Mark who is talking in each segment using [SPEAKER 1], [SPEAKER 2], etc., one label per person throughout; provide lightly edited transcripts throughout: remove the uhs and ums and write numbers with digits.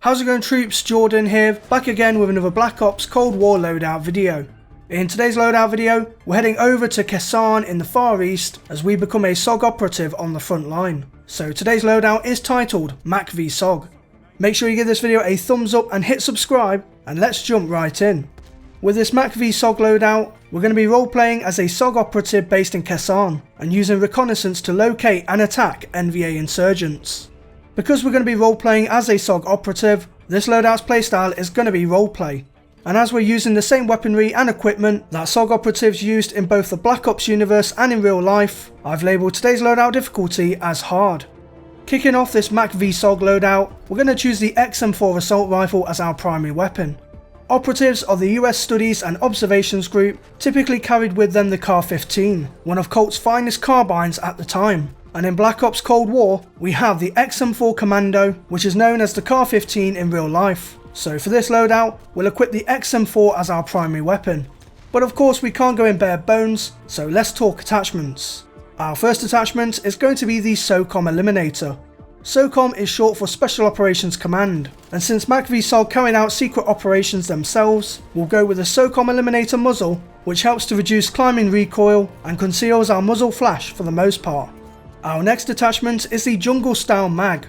[SPEAKER 1] How's it going, troops? Jordan here, back again with another Black Ops Cold War loadout video. In today's loadout video, we're heading over to Kasan in the Far East as we become a SOG operative on the front line. So today's loadout is titled MACV-SOG. Make sure you give this video a thumbs up and hit subscribe, and let's jump right in. With this MACV-SOG loadout, we're going to be role-playing as a SOG operative based in Kasan and using reconnaissance to locate and attack NVA insurgents. Because we're going to be role-playing as a SOG operative, this loadout's playstyle is going to be roleplay. And as we're using the same weaponry and equipment that SOG operatives used in both the Black Ops universe and in real life, I've labelled today's loadout difficulty as hard. Kicking off this MACV-SOG loadout, we're going to choose the XM4 assault rifle as our primary weapon. Operatives of the US Studies and Observations Group typically carried with them the Kar-15, one of Colt's finest carbines at the time. And in Black Ops Cold War, we have the XM4 Commando, which is known as the Kar-15 in real life. So for this loadout, we'll equip the XM4 as our primary weapon. But of course we can't go in bare bones, so let's talk attachments. Our first attachment is going to be the SOCOM Eliminator. SOCOM is short for Special Operations Command, and since MACV-SOG carried out secret operations themselves, we'll go with the SOCOM Eliminator muzzle, which helps to reduce climbing recoil and conceals our muzzle flash for the most part. Our next attachment is the Jungle Style Mag.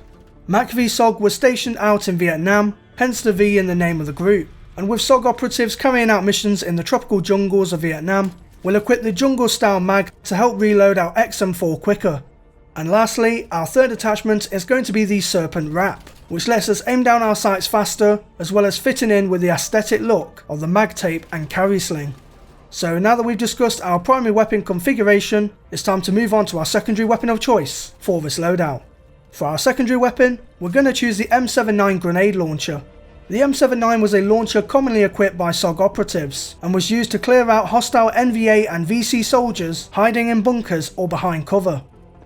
[SPEAKER 1] MACV-SOG was stationed out in Vietnam, hence the V in the name of the group, and with SOG operatives carrying out missions in the tropical jungles of Vietnam, we'll equip the Jungle Style Mag to help reload our XM4 quicker. And lastly, our third attachment is going to be the Serpent Wrap, which lets us aim down our sights faster, as well as fitting in with the aesthetic look of the mag tape and carry sling. So now that we've discussed our primary weapon configuration, it's time to move on to our secondary weapon of choice for this loadout. For our secondary weapon, we're going to choose the M79 grenade launcher. The M79 was a launcher commonly equipped by SOG operatives and was used to clear out hostile NVA and VC soldiers hiding in bunkers or behind cover.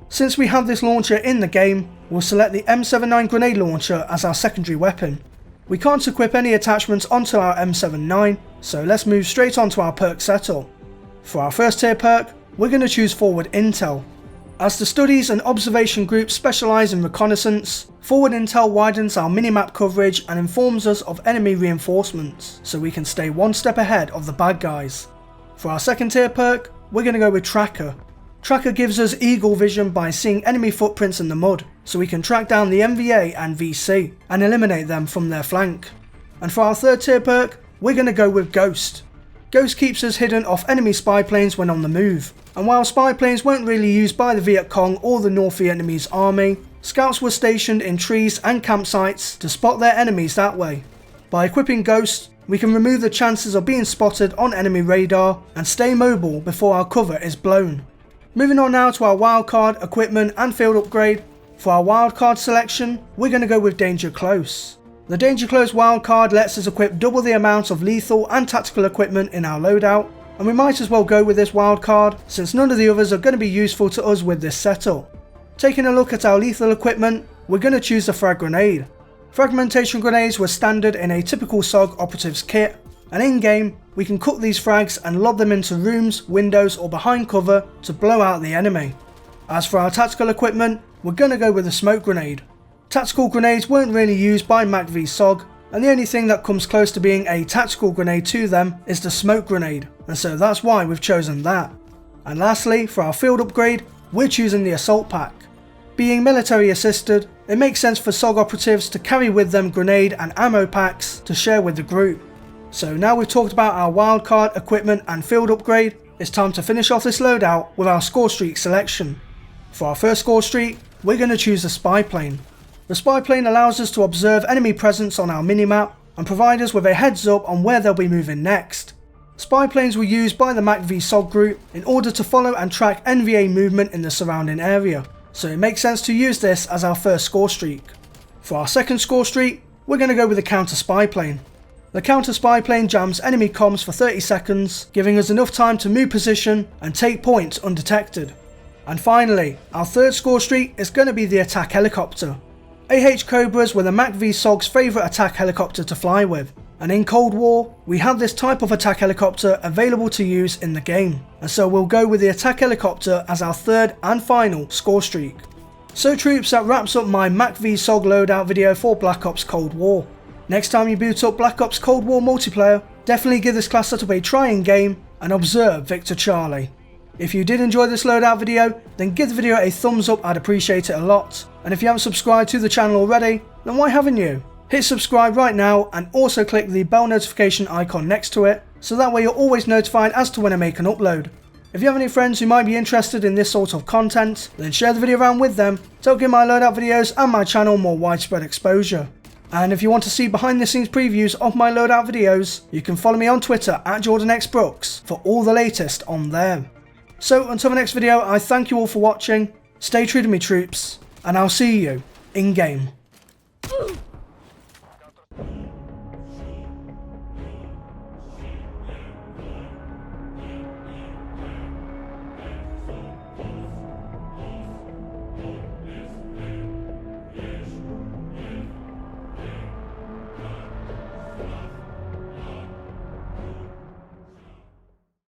[SPEAKER 1] Since we have this launcher in the game, we'll select the M79 grenade launcher as our secondary weapon. We can't equip any attachments onto our M79, so let's move straight onto our perk setup. For our first tier perk, we're going to choose Forward Intel. As the studies and observation groups specialise in reconnaissance, Forward Intel widens our minimap coverage and informs us of enemy reinforcements, so we can stay one step ahead of the bad guys. For our second tier perk, we're going to go with Tracker. Tracker gives us eagle vision by seeing enemy footprints in the mud, so we can track down the NVA and VC and eliminate them from their flank. And for our third tier perk, we're going to go with Ghost. Ghost keeps us hidden off enemy spy planes when on the move, and while spy planes weren't really used by the Viet Cong or the North Vietnamese army, scouts were stationed in trees and campsites to spot their enemies that way. By equipping Ghost, we can remove the chances of being spotted on enemy radar and stay mobile before our cover is blown. Moving on now to our Wildcard, equipment and field upgrade. For our Wildcard selection, we're going to go with Danger Close. The Danger Close Wildcard lets us equip double the amount of lethal and tactical equipment in our loadout, and we might as well go with this Wildcard since none of the others are going to be useful to us with this setup. Taking a look at our lethal equipment, we're going to choose the Frag Grenade. Fragmentation grenades were standard in a typical SOG operative's kit, and in game, we can cook these frags and lob them into rooms, windows or behind cover to blow out the enemy. As for our tactical equipment, we're going to go with a Smoke Grenade. Tactical grenades weren't really used by MACV-SOG, and the only thing that comes close to being a tactical grenade to them is the Smoke Grenade, and so that's why we've chosen that. And lastly, for our field upgrade, we're choosing the Assault Pack. Being military assisted, it makes sense for SOG operatives to carry with them grenade and ammo packs to share with the group. So now we've talked about our Wildcard, equipment and field upgrade, it's time to finish off this loadout with our Scorestreak selection. For our first Scorestreak, we're going to choose the Spy Plane. The Spy Plane allows us to observe enemy presence on our minimap and provide us with a heads up on where they'll be moving next. Spy Planes were used by the MACV-SOG group in order to follow and track NVA movement in the surrounding area, so it makes sense to use this as our first Scorestreak. For our second Scorestreak, we're going to go with the Counter Spy Plane. The Counter Spy Plane jams enemy comms for 30 seconds, giving us enough time to move position and take points undetected. And finally, our third Scorestreak is going to be the Attack Helicopter. AH Cobras were the MACV-SOG's favourite attack helicopter to fly with, and in Cold War, we have this type of attack helicopter available to use in the game, and so we'll go with the Attack Helicopter as our third and final Scorestreak. So troops, that wraps up my MACV-SOG loadout video for Black Ops Cold War. Next time you boot up Black Ops Cold War multiplayer, definitely give this class setup a try in game and observe Victor Charlie. If you did enjoy this loadout video, then give the video a thumbs up, I'd appreciate it a lot. And if you haven't subscribed to the channel already, then why haven't you? Hit subscribe right now and also click the bell notification icon next to it, so that way you're always notified as to when I make an upload. If you have any friends who might be interested in this sort of content, then share the video around with them to help give my loadout videos and my channel more widespread exposure. And if you want to see behind the scenes previews of my loadout videos, you can follow me on Twitter at jordanxbrookes for all the latest on there. So until the next video, I thank you all for watching, stay true to me troops, and I'll see you in game.